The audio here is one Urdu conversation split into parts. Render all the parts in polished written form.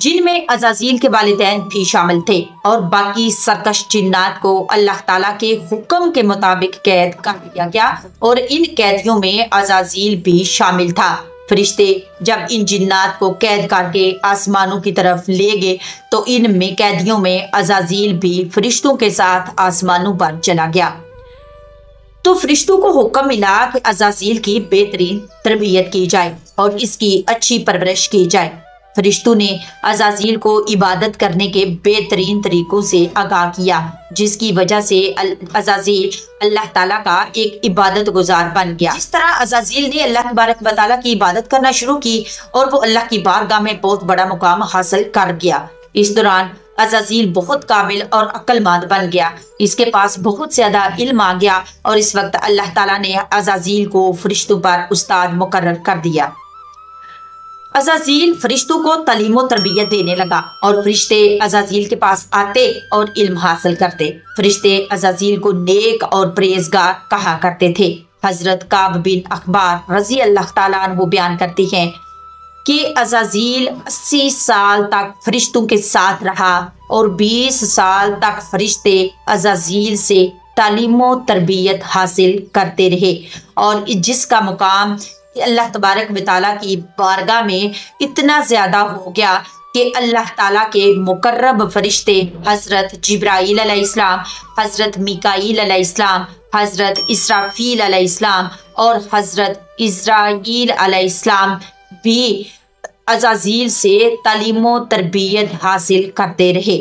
جن میں عزازیل کے والدین بھی شامل تھے، اور باقی سرکش جنات کو اللہ تعالیٰ کے حکم کے مطابق قید کر دیا گیا، اور ان قیدیوں میں عزازیل بھی شامل تھا۔ فرشتے جب ان جنات کو قید کر کے آسمانوں کی طرف لے گئے تو ان میں قیدیوں میں عزازیل بھی فرشتوں کے ساتھ آسمانوں پر چلا گیا۔ تو فرشتوں کو حکم ملا کہ عزازیل کی بہترین تربیت کی جائے اور اس کی اچھی پرورش کی جائے۔ فرشتوں نے عزازیل کو عبادت کرنے کے بہترین طریقوں سے آگاہ کیا، جس کی وجہ سے عزازیل اللہ تعالیٰ کا ایک عبادت گزار بن گیا۔ جس طرح عزازیل نے اللہ تبارک و تعالیٰ کی عبادت کرنا شروع کی اور وہ اللہ کی بارگاہ میں بہت بڑا مقام حاصل کر گیا۔ اس دوران عزازیل بہت قابل اور عقل مند بن گیا، اس کے پاس بہت زیادہ علم آ گیا، اور اس وقت اللہ تعالیٰ نے عزازیل کو فرشتوں پر استاد مقرر کر دیا۔ عزازیل فرشتوں کو تعلیم و تربیت دینے لگا، اور فرشتے عزازیل کے پاس آتے اور علم حاصل کرتے۔ فرشتے عزازیل کو نیک اور پرہیزگار کہا کرتے تھے۔ حضرت کعب بن اخبار رضی اللہ تعالیٰ عنہ بیان کرتی ہیں کہ عزازیل 80 سال تک فرشتوں کے ساتھ رہا، اور 20 سال تک فرشتے عزازیل سے تعلیم و تربیت حاصل کرتے رہے، اور جس کا مقام اللہ تبارک و تعالیٰ کی بارگاہ میں اتنا زیادہ ہو گیا کہ اللہ تعالیٰ کے مقرب فرشتے حضرت جبرائیل علیہ السلام، حضرت میکائیل علیہ السلام، حضرت اسرافیل علیہ السلام اور حضرت عزرائیل علیہ السلام بھی عزازیل سے تعلیم و تربیت حاصل کرتے رہے۔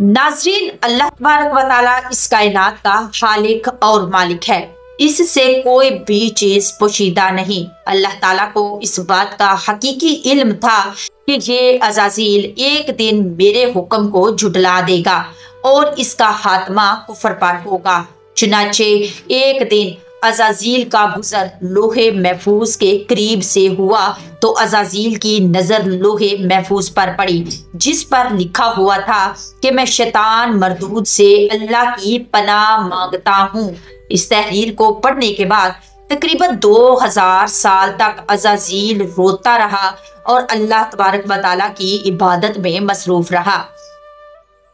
ناظرین، اللہ تبارک و تعالیٰ اس کائنات کا خالق اور مالک ہے، اس سے کوئی بھی چیز پوشیدہ نہیں۔ اللہ تعالیٰ کو اس بات کا حقیقی علم تھا کہ یہ عزازیل ایک دن میرے حکم کو جھٹلا دے گا اور اس کا خاتمہ کفر پر ہوگا۔ چنانچہ ایک دن عزازیل کا گزر لوح محفوظ کے قریب سے ہوا تو عزازیل کی نظر لوح محفوظ پر پڑی، جس پر لکھا ہوا تھا کہ میں شیطان مردود سے اللہ کی پناہ مانگتا ہوں۔ اس تحریر کو پڑھنے کے بعد تقریباً 2000 سال تک عزازیل روتا رہا اور اللہ تبارک و تعالیٰ کی عبادت میں مصروف رہا۔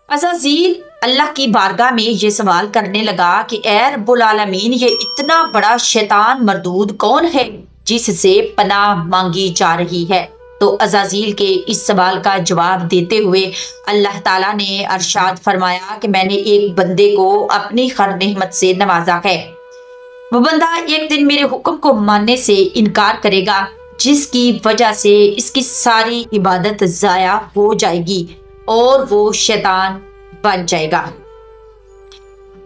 عزازیل اللہ کی بارگاہ میں یہ سوال کرنے لگا کہ اے رب العالمین، یہ اتنا بڑا شیطان مردود کون ہے جس سے پناہ مانگی جا رہی ہے؟ تو عزازیل کے اس سوال کا جواب دیتے ہوئے اللہ تعالیٰ نے ارشاد فرمایا کہ میں نے ایک بندے کو اپنی خیر نعمت سے نوازا ہے، وہ بندہ ایک دن میرے حکم کو ماننے سے انکار کرے گا، جس کی وجہ سے اس کی ساری عبادت ضائع ہو جائے گی اور وہ شیطان بن جائے گا۔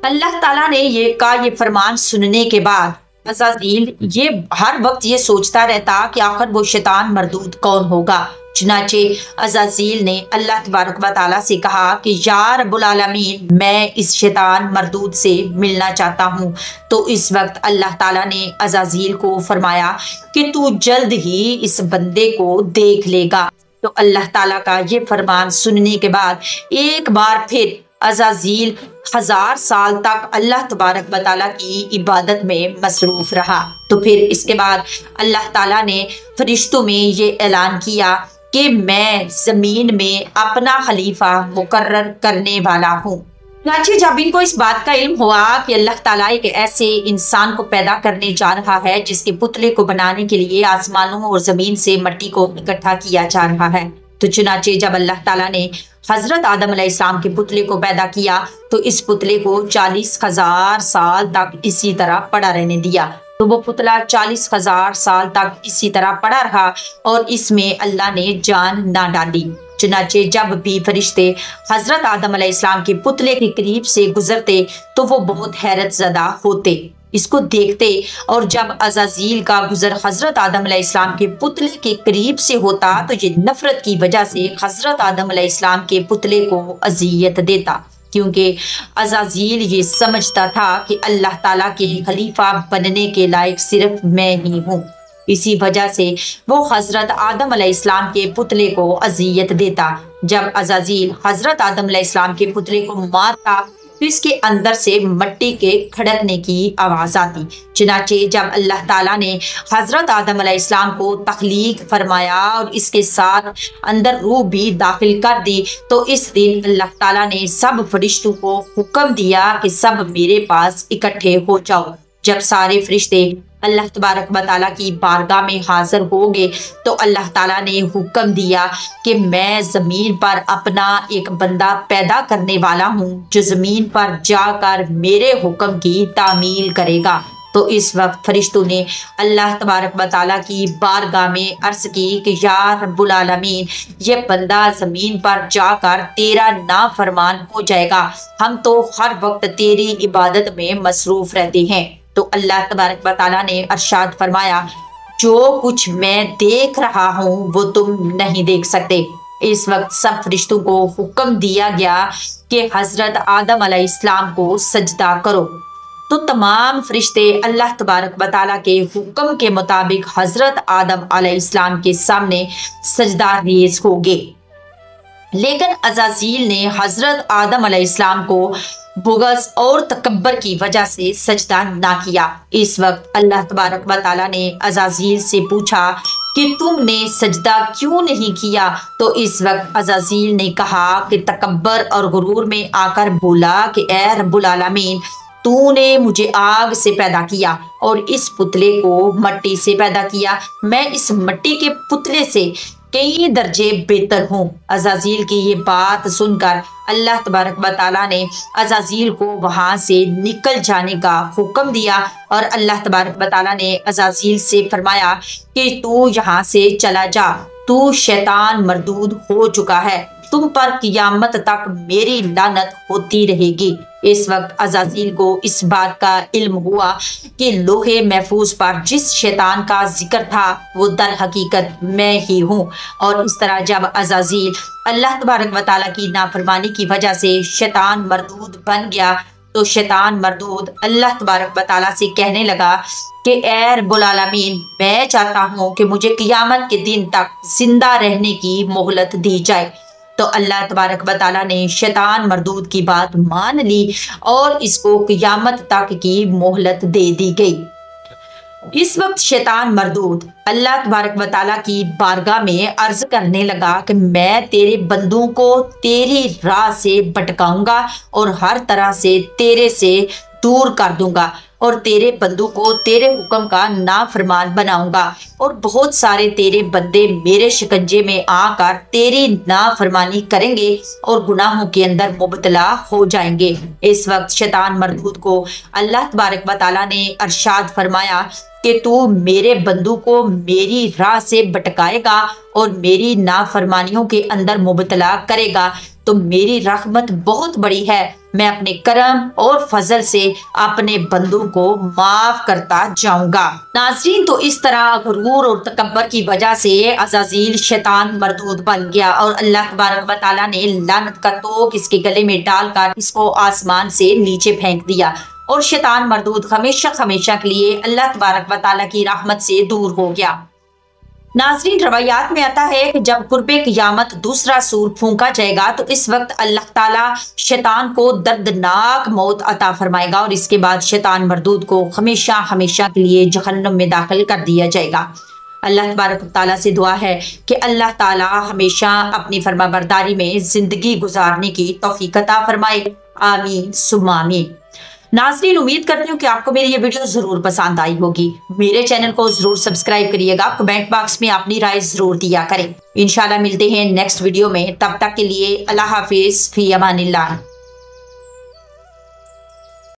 اللہ تعالیٰ نے یہ فرمان سننے کے بعد عزازیل یہ ہر وقت یہ سوچتا رہتا کہ آخر وہ شیطان مردود کون ہوگا۔ چنانچہ عزازیل نے اللہ تبارک و تعالیٰ سے کہا کہ یا رب العالمین، میں اس شیطان مردود سے ملنا چاہتا ہوں۔ تو اس وقت اللہ تعالیٰ نے عزازیل کو فرمایا کہ تو جلد ہی اس بندے کو دیکھ لے گا۔ تو اللہ تعالیٰ کا یہ فرمان سننے کے بعد ایک بار پھر عزازیل 1000 سال تک اللہ تبارک و تعالیٰ کی عبادت میں مصروف رہا۔ تو پھر اس کے بعد اللہ تعالیٰ نے فرشتوں میں یہ اعلان کیا کہ میں زمین میں اپنا خلیفہ مقرر کرنے والا ہوں۔ چنانچہ جب ان کو اس بات کا علم ہوا کہ اللہ تعالیٰ ایک ایسے انسان کو پیدا کرنے جا رہا ہے جس کے پتلے کو بنانے کے لیے آسمانوں اور زمین سے مٹی کو اکٹھا کیا جا رہا ہے، تو چنانچہ جب اللہ تعالیٰ نے حضرت آدم علیہ السلام کے پتلے کو پیدا کیا تو اس پتلے کو 40,000 سال تک اسی طرح پڑا رہنے دیا۔ تو وہ پتلا 40,000 سال تک اسی طرح پڑا رہا اور اس میں اللہ نے جان نہ ڈالی۔ چنانچہ جب بھی فرشتے حضرت آدم علیہ السلام کے پتلے کے قریب سے گزرتے تو وہ بہت حیرت زدہ ہوتے، اس کو دیکھتے، اور جب عزازیل کا گزر حضرت آدم علیہ السلام کے پتلے کے قریب سے ہوتا تو یہ نفرت کی وجہ سے حضرت آدم علیہ السلام کے پتلے کو اذیت دیتا، کیونکہ عزازیل یہ سمجھتا تھا کہ اللہ تعالیٰ کے خلیفہ بننے کے لائق صرف میں ہی ہوں۔ اسی وجہ سے وہ حضرت آدم علیہ السلام کے پتلے کو اذیت دیتا۔ جب عزازیل حضرت آدم علیہ السلام کے پتلے کو مارتا تو اس کے اندر سے مٹی کے کھڑکنے کی آواز آتی۔ چنانچہ جب اللہ تعالیٰ نے حضرت آدم علیہ السلام کو تخلیق فرمایا اور اس کے ساتھ اندر روح بھی داخل کر دی، تو اس دن اللہ تعالیٰ نے سب فرشتوں کو حکم دیا کہ سب میرے پاس اکٹھے ہو جاؤ۔ جب سارے فرشتے اللہ تبارک و تعالیٰ کی بارگاہ میں حاضر ہو گئے تو اللہ تعالیٰ نے حکم دیا کہ میں زمین پر اپنا ایک بندہ پیدا کرنے والا ہوں جو زمین پر جا کر میرے حکم کی تعمیل کرے گا۔ تو اس وقت فرشتوں نے اللہ تبارک و تعالیٰ کی بارگاہ میں عرض کی کہ یا رب العالمین، یہ بندہ زمین پر جا کر تیرا نافرمان ہو جائے گا، ہم تو ہر وقت تیری عبادت میں مصروف رہتے ہیں۔ تو اللہ تبارک و تعالیٰ نے ارشاد فرمایا، جو کچھ میں دیکھ رہا ہوں وہ تم نہیں دیکھ سکتے۔ اس وقت سب فرشتوں کو حکم دیا گیا کہ حضرت آدم علیہ السلام کو سجدہ کرو۔ تو تمام فرشتے اللہ تبارک و تعالیٰ کے حکم کے مطابق حضرت آدم علیہ السلام کے سامنے سجدہ ریز ہو گئے، لیکن عزازیل نے حضرت آدم علیہ السلام کو بغض اور تکبر کی وجہ سے سجدہ نہ کیا۔ اس وقت اللہ تبارک و تعالیٰ نے عزازیل سے پوچھا کہ تم نے سجدہ کیوں نہیں کیا؟ تو اس وقت عزازیل نے کہا کہ تکبر اور غرور میں آ کر بولا کہ اے رب العالمین، تو نے مجھے آگ سے پیدا کیا اور اس پتلے کو مٹی سے پیدا کیا، میں اس مٹی کے پتلے سے کئی درجے بہتر ہوں۔ عزازیل کی یہ بات سن کر اللہ تبارک و تعالیٰ نے عزازیل کو وہاں سے نکل جانے کا حکم دیا اور اللہ تبارک و تعالیٰ نے عزازیل سے فرمایا کہ تو یہاں سے چلا جا، تو شیطان مردود ہو چکا ہے، تم پر قیامت تک میری لعنت ہوتی رہے گی۔ اس وقت عزازیل کو اس بات کا علم ہوا کہ لوح محفوظ پر جس شیطان کا ذکر تھا وہ در حقیقت میں ہی ہوں، اور اس طرح جب عزازیل اللہ تبارک و تعالیٰ کی نافرمانی کی وجہ سے شیطان مردود بن گیا تو شیطان مردود اللہ تبارک و تعالیٰ سے کہنے لگا کہ اے رب العالمین، میں چاہتا ہوں کہ مجھے قیامت کے دن تک زندہ رہنے کی مہلت دی جائے۔ تو اللہ تبارک و تعالیٰ نے شیطان مردود کی بات مان لی اور اس کو قیامت تک کی مہلت دے دی گئی۔ اس وقت شیطان مردود اللہ تبارک و تعالیٰ کی بارگاہ میں عرض کرنے لگا کہ میں تیرے بندوں کو تیری راہ سے بھٹکاؤں گا اور ہر طرح سے تیرے سے دور کر دوں گا اور تیرے بندوں کو تیرے حکم کا نافرمان بناؤں گا، اور بہت سارے تیرے بندے میرے شکنجے میں آ کر تیری نافرمانی کریں گے اور گناہوں کے اندر مبتلا ہو جائیں گے۔ اس وقت شیطان مردود کو اللہ تبارک و تعالیٰ نے ارشاد فرمایا کہ تو میرے بندوں کو میری راہ سے بھٹکائے گا اور میری نافرمانیوں کے اندر مبتلا کرے گا تو میری رحمت بہت بڑی ہے، میں اپنے کرم اور فضل سے اپنے بندوں کو معاف کرتا جاؤں گا۔ ناظرین، تو اس طرح غرور اور تکبر کی وجہ سے عزازیل شیطان مردود بن گیا اور اللہ تبارک و تعالیٰ نے لعنت کا توق اس کے گلے میں ڈال کر اس کو آسمان سے نیچے پھینک دیا اور شیطان مردود ہمیشہ ہمیشہ کے لیے اللہ تبارک و تعالیٰ کی رحمت سے دور ہو گیا۔ ناظرین، روایات میں آتا ہے کہ جب قرب قیامت دوسرا سور پھونکا جائے گا تو اس وقت اللہ تعالیٰ شیطان کو دردناک موت عطا فرمائے گا اور اس کے بعد شیطان مردود کو ہمیشہ ہمیشہ کے لیے جہنم میں داخل کر دیا جائے گا۔ اللہ تبارک و تعالیٰ سے دعا ہے کہ اللہ تعالیٰ ہمیشہ اپنی فرما برداری میں زندگی گزارنے کی توفیق عطا فرمائے، آمین ثم آمین۔ ناظرین، امید کرتی ہوں کہ آپ کو میری یہ ویڈیو ضرور پسند آئی ہوگی۔ میرے چینل کو ضرور سبسکرائب کریے گا، کمنٹ باکس میں اپنی رائے ضرور دیا کریں۔ انشاءاللہ ملتے ہیں نیکسٹ ویڈیو میں، تب تک کے لیے اللہ حافظ، فی امان اللہ۔